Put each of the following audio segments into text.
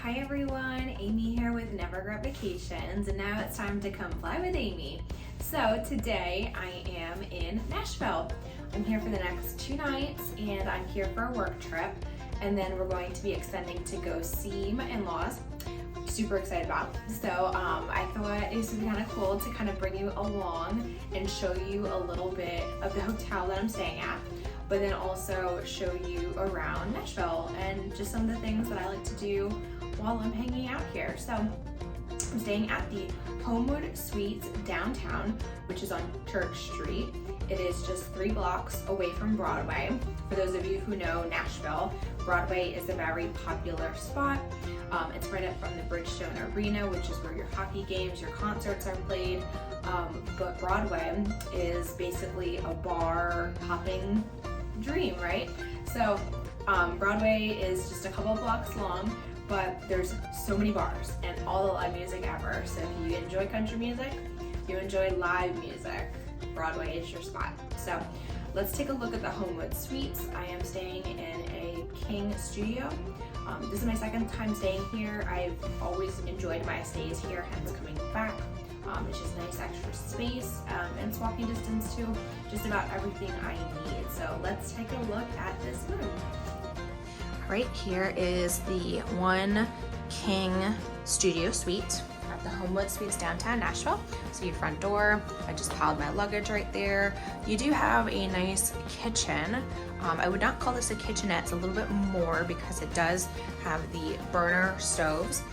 Hi everyone, Amy here with Never Regret Vacations, and now it's time to come fly with Amy. So today I am in Nashville. I'm here for the next 2 nights and I'm here for a work trip, and then we're going to be extending to go see my in-laws. Super excited about. So I thought it would be kind of cool to kind of bring you along and show you a little bit of the hotel that I'm staying at, but then also show you around Nashville and just some of the things that I like to do while I'm hanging out here. So I'm staying at the Homewood Suites downtown, which is on Church Street. It is just 3 blocks away from Broadway. For those of you who know Nashville, Broadway is a very popular spot. It's right up from the Bridgestone Arena, which is where your hockey games, your concerts are played. But Broadway is basically a bar hopping dream, right? So Broadway is just a couple blocks long, but there's so many bars and all the live music ever. So if you enjoy country music, if you enjoy live music, Broadway is your spot. So let's take a look at the Homewood Suites. I am staying in a king studio. This is my 2nd time staying here. I've always enjoyed my stays here, hence coming back. It's just nice extra space, and it's walking distance to just about everything I need. So let's take a look at this room. Right here is the 1 king studio suite at the Homewood Suites downtown Nashville. So your front door, I just piled my luggage right there. You do have a nice kitchen. I would not call this a kitchenette, it's a little bit more because it does have the burner stoves.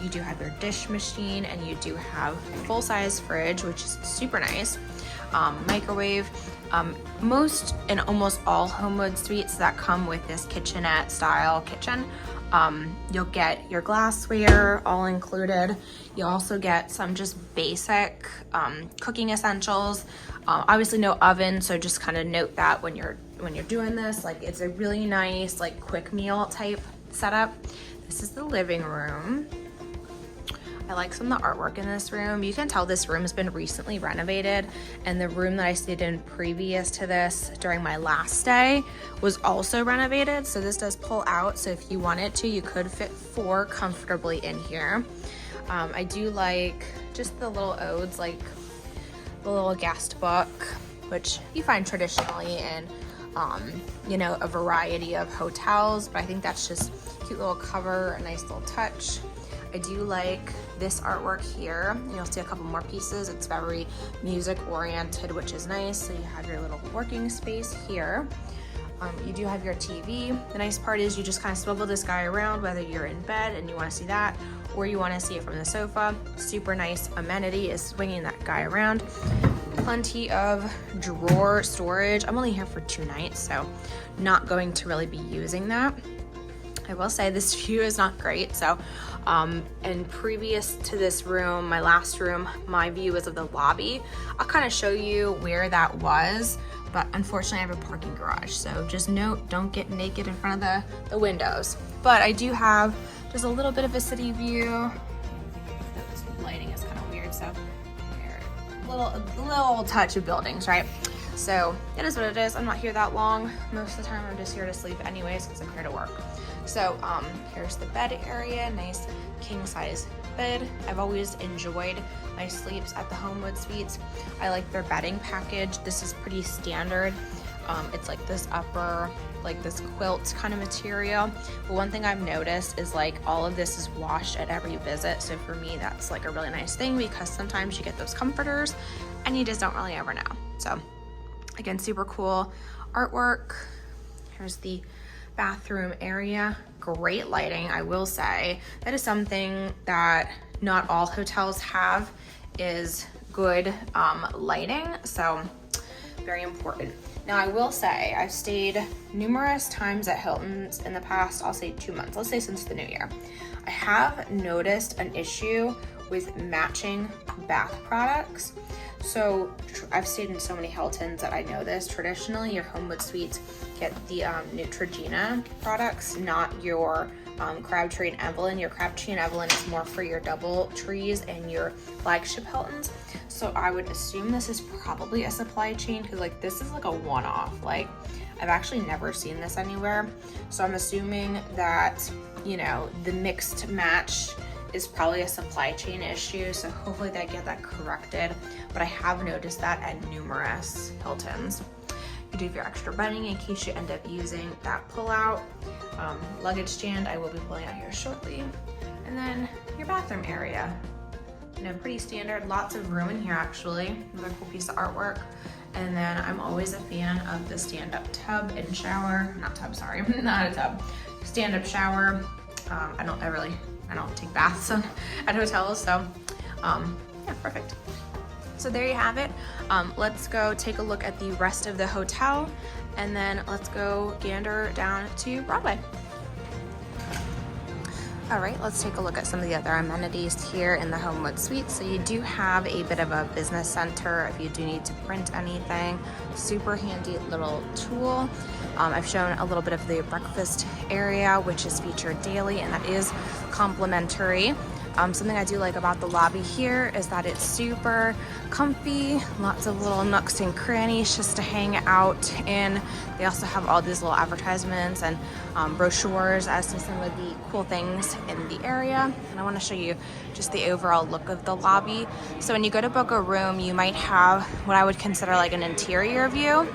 You do have your dish machine, and you do have a full-size fridge, which is super nice. Microwave. Most and almost all Homewood Suites that come with this kitchenette style kitchen, you'll get your glassware all included. You also get some just basic cooking essentials. Obviously no oven, so just kind of note that when you're doing this. Like, it's a really nice like quick meal type setup. This is the living room. I like some of the artwork in this room. You can tell this room has been recently renovated, and the room that I stayed in previous to this during my last stay was also renovated. So this does pull out, so if you wanted to, you could fit 4 comfortably in here. I do like just the little odes, like the little guest book, which you find traditionally in you know, a variety of hotels, but I think that's just a cute little cover, a nice little touch. I do like this artwork here. You'll see a couple more pieces. It's very music oriented, which is nice. So you have your little working space here. You do have your TV. The nice part is you just kind of swivel this guy around, whether you're in bed and you want to see that, or you want to see it from the sofa. Super nice amenity is swinging that guy around. Plenty of drawer storage. I'm only here for 2 nights, so not going to really be using that. I will say this view is not great. So, and previous to this room, my last room, my view was of the lobby. I'll kind of show you where that was, but unfortunately I have a parking garage. So just note, don't get naked in front of the windows. But I do have just a little bit of a city view. This lighting is kind of weird, so little touch of buildings, right? So it is what it is. I'm not here that long. Most of the time I'm just here to sleep anyways because I'm here to work. So here's the bed area, nice king size bed. I've always enjoyed my sleeps at the Homewood Suites. I like their bedding package. This is pretty standard. It's like this upper, like this quilt kind of material. But one thing I've noticed is like all of this is washed at every visit. So for me, that's like a really nice thing because sometimes you get those comforters and you just don't really ever know. So again, super cool artwork. Here's the bathroom area. Great lighting, I will say. That is something that not all hotels have, is good lighting. So very important. Now I will say I've stayed numerous times at Hilton's in the past, I'll say 2 months, let's say since the new year. I have noticed an issue with matching bath products. So I've stayed in so many Hiltons that I know this. Traditionally, your Homewood Suites get the Neutrogena products, not your Crabtree and Evelyn. Your Crabtree and Evelyn is more for your double trees and your flagship Hiltons. So I would assume this is probably a supply chain, because like this is like a one-off. Like I've actually never seen this anywhere. So I'm assuming that, you know, the mixed match is probably a supply chain issue. So hopefully they get that corrected. But I have noticed that at numerous Hiltons. You do have your extra bedding in case you end up using that pull-out. Luggage stand I will be pulling out here shortly. And then your bathroom area. You know, pretty standard, lots of room in here actually. Another cool piece of artwork. And then I'm always a fan of the stand-up tub and shower. Not tub, sorry, not a tub. Stand-up shower. I don't take baths at hotels, so yeah, perfect. So there you have it. Let's go take a look at the rest of the hotel, and then let's go gander down to Broadway. All right, let's take a look at some of the other amenities here in the Homewood suite. So you do have a bit of a business center if you do need to print anything. Super handy little tool. I've shown a little bit of the breakfast area, which is featured daily, and that is complimentary. Something I do like about the lobby here is that it's super comfy, lots of little nooks and crannies just to hang out in. They also have all these little advertisements and brochures as to some of the cool things in the area. And I want to show you just the overall look of the lobby. So when you go to book a room, you might have what I would consider like an interior view.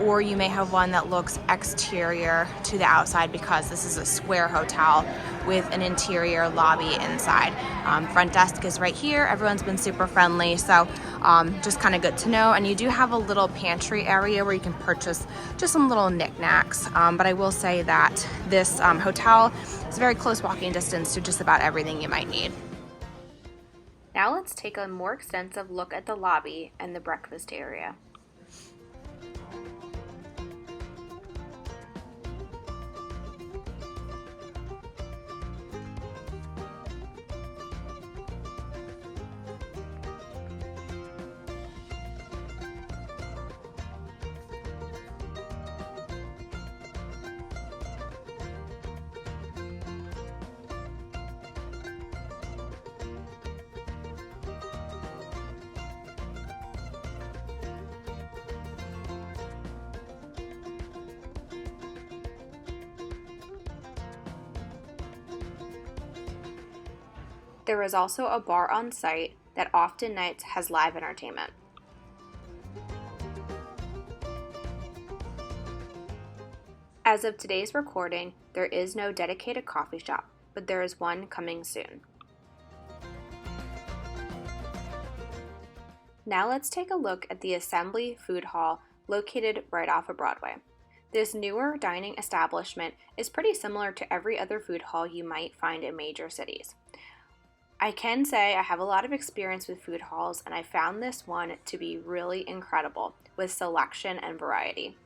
Or you may have one that looks exterior to the outside because this is a square hotel with an interior lobby inside. Front desk is right here. Everyone's been super friendly, so just kind of good to know. And you do have a little pantry area where you can purchase just some little knickknacks. But I will say that this hotel is a very close walking distance to just about everything you might need. Now let's take a more extensive look at the lobby and the breakfast area. There is also a bar on site that often nights has live entertainment. As of today's recording, there is no dedicated coffee shop, but there is one coming soon. Now let's take a look at the Assembly Food Hall located right off of Broadway. This newer dining establishment is pretty similar to every other food hall you might find in major cities. I can say I have a lot of experience with food halls, and I found this one to be really incredible with selection and variety.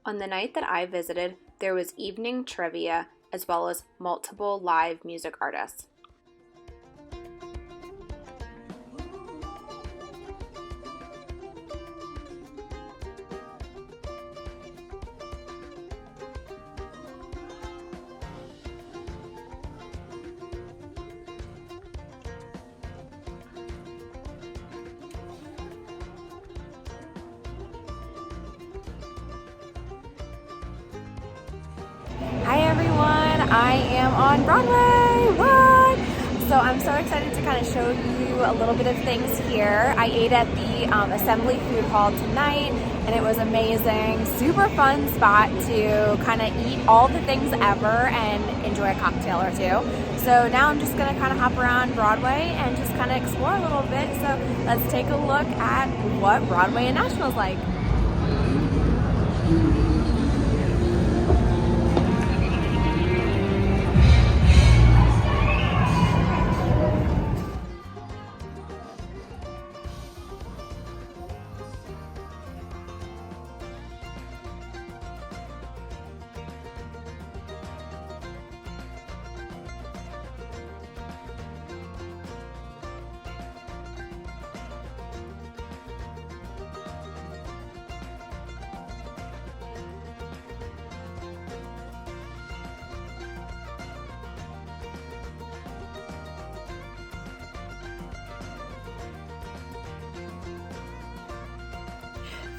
On the night that I visited, there was evening trivia as well as multiple live music artists. Hi everyone, I am on Broadway, what? So I'm so excited to kind of show you a little bit of things here. I ate at the Assembly Food Hall tonight and it was amazing. Super fun spot to kind of eat all the things ever and enjoy a cocktail or two. So now I'm just gonna kind of hop around Broadway and just kind of explore a little bit. So let's take a look at what Broadway in Nashville is like.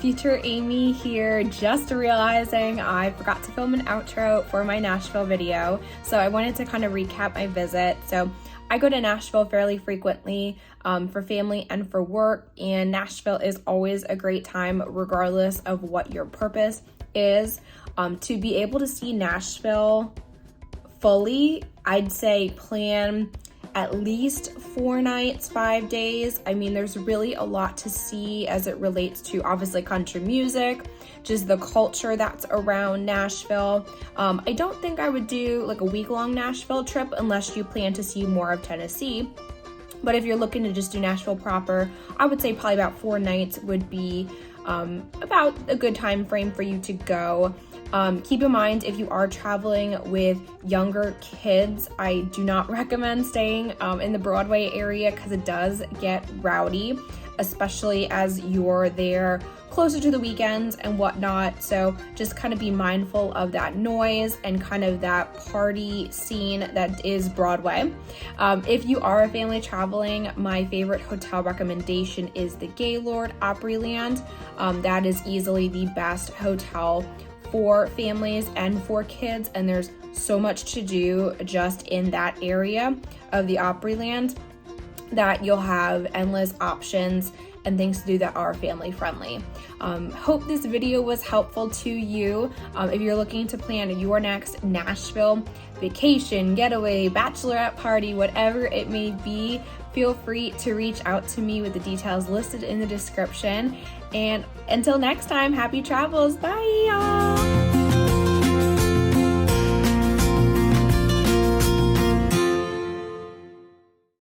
Future Amy here, just realizing I forgot to film an outro for my Nashville video, so I wanted to kind of recap my visit. So I go to Nashville fairly frequently for family and for work, and Nashville is always a great time regardless of what your purpose is. To be able to see Nashville fully, I'd say plan at least 4 nights, 5 days. I mean, there's really a lot to see as it relates to obviously country music, just the culture that's around Nashville. I don't think I would do like a week-long Nashville trip unless you plan to see more of Tennessee. But if you're looking to just do Nashville proper, I would say probably about 4 nights would be about a good time frame for you to go. Keep in mind, if you are traveling with younger kids, I do not recommend staying in the Broadway area because it does get rowdy, especially as you're there closer to the weekends and whatnot. So just kind of be mindful of that noise and kind of that party scene that is Broadway. If you are a family traveling, my favorite hotel recommendation is the Gaylord Opryland. That is easily the best hotel for families and for kids, and there's so much to do just in that area of the Opryland that you'll have endless options and things to do that are family friendly. Hope this video was helpful to you. If you're looking to plan your next Nashville vacation, getaway, bachelorette party, whatever it may be, feel free to reach out to me with the details listed in the description. And until next time, happy travels. Bye, y'all.